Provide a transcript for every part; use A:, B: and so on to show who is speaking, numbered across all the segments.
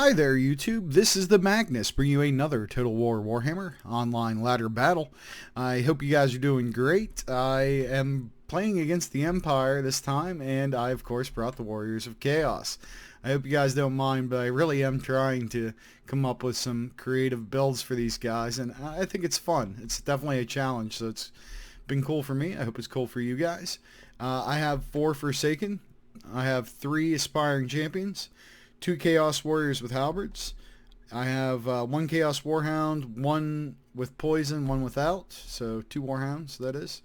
A: Hi there, YouTube. This is the Magnus, bringing you another Total War Warhammer online ladder battle. I hope you guys are doing great. I am playing against the Empire this time, and I, of course, brought the Warriors of Chaos. I hope you guys don't mind, but I really am trying to come up with some creative builds for these guys, and I think it's fun. It's definitely a challenge, so it's been cool for me. I hope it's cool for you guys. I have 4 Forsaken. I have 3 Aspiring Champions. 2 Chaos Warriors with halberds. I have 1 Chaos Warhound, 1 with poison, 1 without, so 2 Warhounds, that is.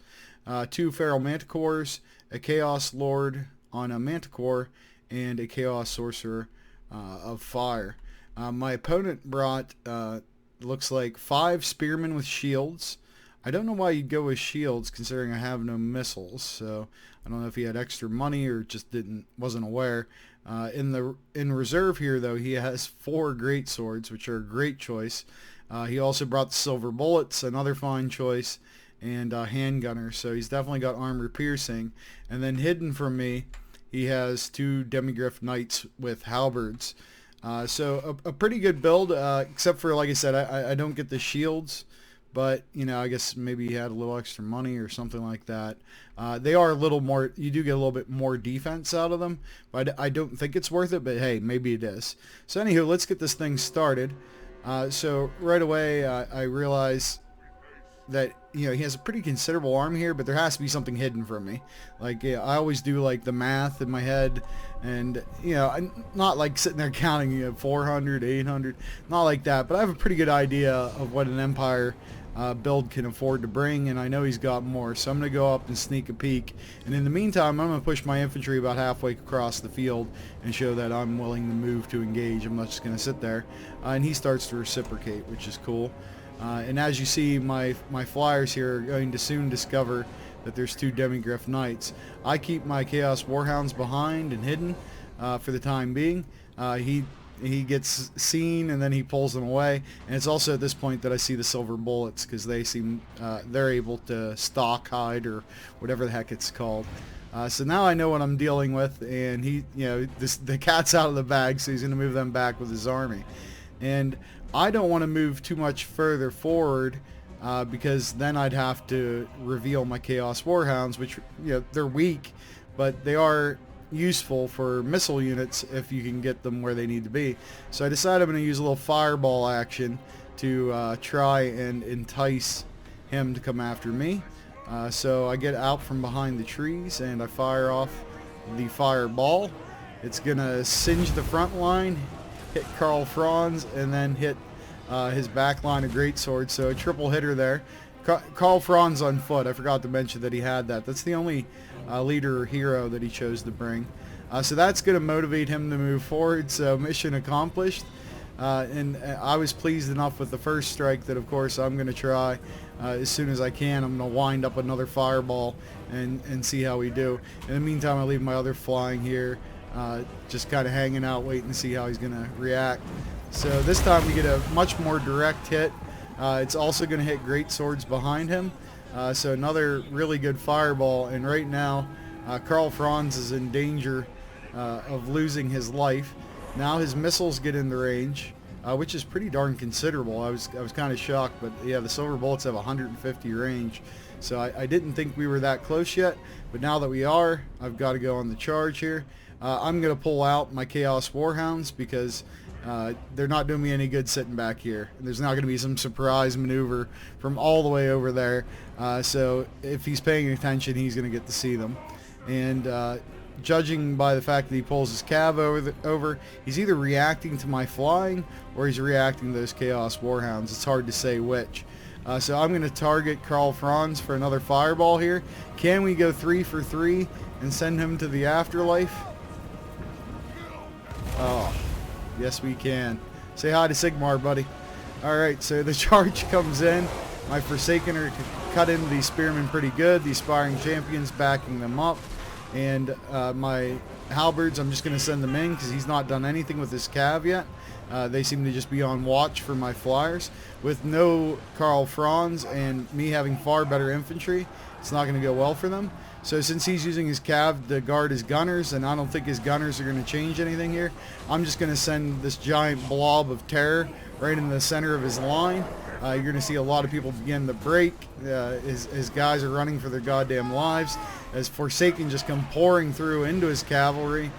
A: 2 Feral Manticores, a Chaos Lord on a Manticore, and a Chaos Sorcerer of Fire. My opponent brought, looks like 5 Spearmen with shields. I don't know why you'd go with shields considering I have no missiles, so I don't know if he had extra money or just wasn't aware. In reserve here, though, he has 4 great swords, which are a great choice. He also brought the silver bullets, another fine choice, and handgunner, so he's definitely got armor piercing. And then hidden from me, he has 2 demigryph knights with halberds. So a pretty good build, except for, like I said, I don't get the shields. But, you know, I guess maybe he had a little extra money or something like that. They are a little more, you do get a little bit more defense out of them. But I don't think it's worth it, but hey, maybe it is. So anywho, let's get this thing started. So right away, I realize that, you know, he has a pretty considerable army here, but there has to be something hidden from me. Like, yeah, I always do, like, the math in my head, and, you know, I'm not, like, sitting there counting, you know, 400, 800, not like that, but I have a pretty good idea of what an Empire build can afford to bring, and I know he's got more, so I'm going to go up and sneak a peek, and in the meantime, I'm going to push my infantry about halfway across the field and show that I'm willing to move to engage. I'm not just going to sit there, and he starts to reciprocate, which is cool. And as you see, my flyers here are going to soon discover that there's 2 demigryph knights. I keep my Chaos Warhounds behind and hidden for the time being. He gets seen and then he pulls them away, and it's also at this point that I see the silver bullets because they seem they're able to stalk, hide, or whatever the heck it's called. So now I know what I'm dealing with, and he, you know, the cat's out of the bag, so he's going to move them back with his army. And I don't want to move too much further forward because then I'd have to reveal my Chaos Warhounds, which, you know, they're weak, but they are useful for missile units if you can get them where they need to be. So I decided I'm going to use a little fireball action to try and entice him to come after me. So I get out from behind the trees and I fire off the fireball. It's going to singe the front line, hit Karl Franz, and then hit his back line of greatsword. So a triple hitter there. Karl Franz on foot. I forgot to mention that he had that. That's the only leader or hero that he chose to bring. So that's going to motivate him to move forward. So mission accomplished. And I was pleased enough with the first strike that, of course, I'm going to try as soon as I can. I'm going to wind up another fireball and see how we do. In the meantime, I leave my other flying here, just kind of hanging out, waiting to see how he's going to react. So this time we get a much more direct hit. It's also going to hit great swords behind him. So another really good fireball, and right now Karl Franz is in danger of losing his life. Now his missiles get in the range, which is pretty darn considerable. I was kind of shocked, but yeah, the silver bullets have 150 range. So I didn't think we were that close yet, but now that we are, I've got to go on the charge here. I'm going to pull out my Chaos Warhounds because they're not doing me any good sitting back here. There's now going to be some surprise maneuver from all the way over there. So if he's paying attention, he's going to get to see them. And judging by the fact that he pulls his cav over, he's either reacting to my flying or he's reacting to those Chaos Warhounds. It's hard to say which. So I'm going to target Karl Franz for another fireball here. Can we go 3 for 3 and send him to the afterlife? Oh. Yes, we can. Say hi to Sigmar, buddy. Alright, so the charge comes in. My Forsaken are cut into these Spearmen pretty good. The Aspiring Champions backing them up. And my halberds, I'm just going to send them in because he's not done anything with his cav yet. They seem to just be on watch for my flyers. With no Karl Franz and me having far better infantry, it's not going to go well for them. So since he's using his cav to guard his gunners, and I don't think his gunners are going to change anything here, I'm just going to send this giant blob of terror right in the center of his line. You're going to see a lot of people begin to break. His guys are running for their goddamn lives as Forsaken just come pouring through into his cavalry,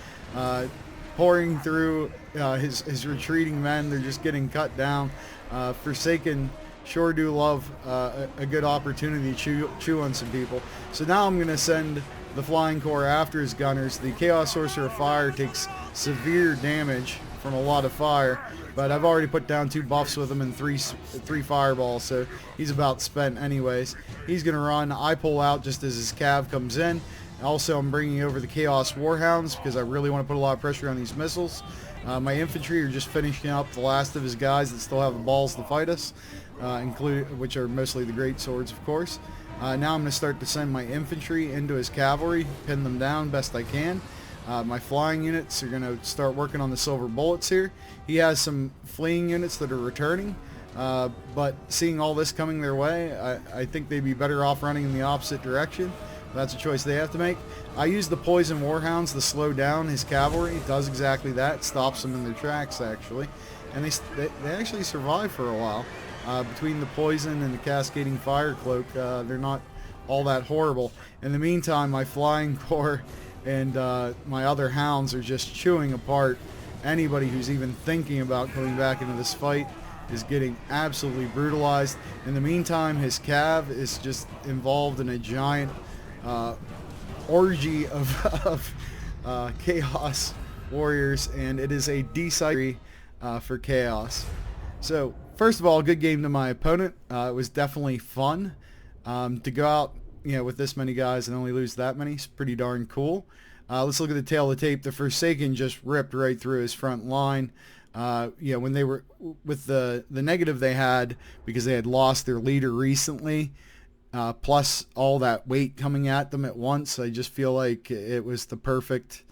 A: pouring through his retreating men. They're just getting cut down. Forsaken sure do love a good opportunity to chew on some people. So now I'm going to send the Flying Corps after his gunners. The Chaos Sorcerer of Fire takes severe damage from a lot of fire, but I've already put down 2 buffs with him and three fireballs, so he's about spent anyways. He's going to run. I pull out just as his cav comes in. Also, I'm bringing over the Chaos Warhounds because I really want to put a lot of pressure on these missiles. My infantry are just finishing up the last of his guys that still have the balls to fight us, which are mostly the great swords, of course. Now I'm going to start to send my infantry into his cavalry, pin them down best I can. My flying units are going to start working on the silver bullets here. He has some fleeing units that are returning, but seeing all this coming their way, I think they'd be better off running in the opposite direction. That's a choice they have to make. I use the poison warhounds to slow down his cavalry. It does exactly that. Stops them in their tracks, actually. And they actually survive for a while. Between the poison and the cascading fire cloak, they're not all that horrible. In the meantime, my flying corps and my other hounds are just chewing apart anybody who's even thinking about coming back into this fight. Is getting absolutely brutalized. In the meantime, his cav is just involved in a giant orgy of chaos warriors, and it is a decisive for chaos. So first of all, good game to my opponent. It was definitely fun to go out, with this many guys and only lose that many. It's pretty darn cool. Let's look at the tail of the tape. The Forsaken just ripped right through his front line. When they were with the negative they had because they had lost their leader recently, plus all that weight coming at them at once, I just feel like it was the perfect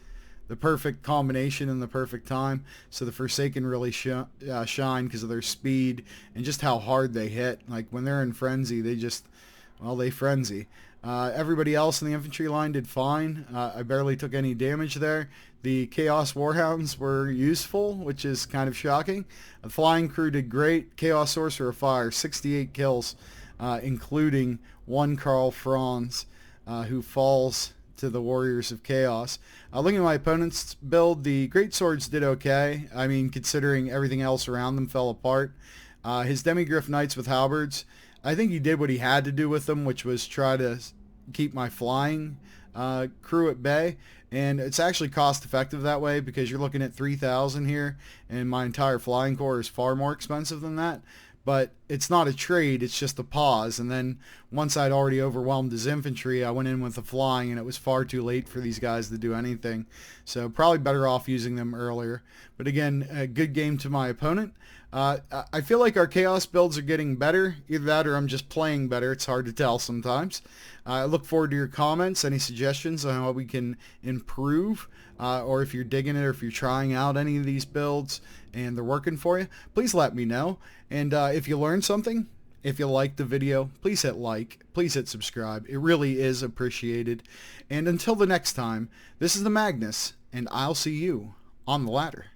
A: combination and the perfect time. So the Forsaken really shine because of their speed and just how hard they hit. Like when they're in frenzy, they frenzy. Everybody else in the infantry line did fine. I barely took any damage there. The Chaos Warhounds were useful, which is kind of shocking. The flying crew did great. Chaos Sorcerer of Fire, 68 kills, including 1 Karl Franz, who falls to the Warriors of Chaos. Looking at my opponent's build, the Great Swords did okay. I mean, considering everything else around them fell apart. His Demigryph Knights with halberds, I think he did what he had to do with them, which was try to keep my flying crew at bay. And it's actually cost effective that way because you're looking at 3,000 here, and my entire flying corps is far more expensive than that. But it's not a trade, it's just a pause. And then once I'd already overwhelmed his infantry, I went in with the flying, and it was far too late for these guys to do anything. So probably better off using them earlier. But again, a good game to my opponent. I feel like our chaos builds are getting better. Either that or I'm just playing better. It's hard to tell sometimes. I look forward to your comments, any suggestions on how we can improve, or if you're digging it or if you're trying out any of these builds and they're working for you, please let me know. And if you learned something, if you liked the video, please hit like, please hit subscribe. It really is appreciated. And until the next time, this is the Magnus, and I'll see you on the ladder.